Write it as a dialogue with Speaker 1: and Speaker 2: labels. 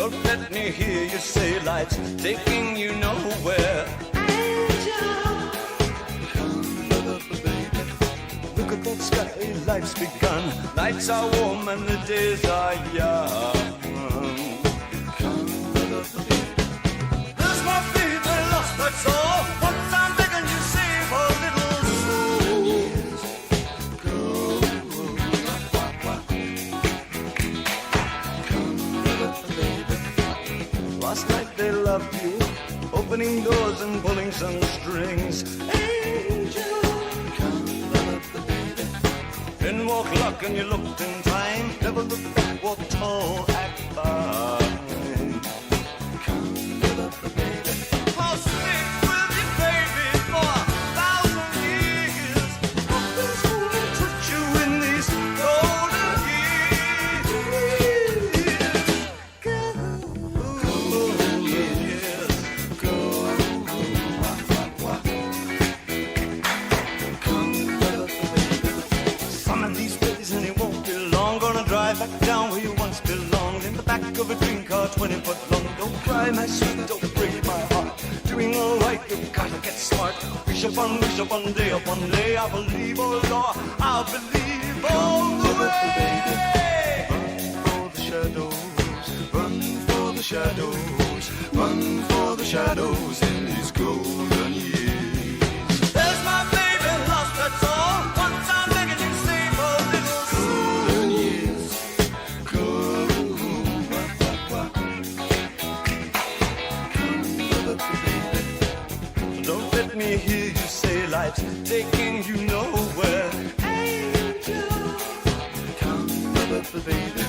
Speaker 1: Don't let me hear you say life's taking you nowhere. Angel, come love me, baby. Look at that sky, life's begun. Nights are warm and the days are young. Come love me, baby. There's my baby lost, that's all. Once I'm begging you, save a little soul. Years go. Come love me, baby. Last night they loved you, opening doors and pulling some strings. Angel, come love the baby. Then walk luck and you looked in time. Never looked back, walk tall, act fine. Come love the baby. I'll stick with you, baby, for 1,000 years. Nothing's gonna touch you in these golden years. Some of these days and it won't be long. Gonna drive back down where you once belonged, in the back of a dream car 20 foot long. Don't cry, my sweet, don't break my heart. Doing all right, you've gotta get smart. Wish upon day upon day. I believe, oh Lord, I believe all the way. Run for the shadows, run for the shadows, run for the shadows in these golden years. There's my baby lost, that's all. Once I'm begging you, save a little golden years. Come love me, baby. Don't let me hear you say life's taking you nowhere. Angel, come love me, baby.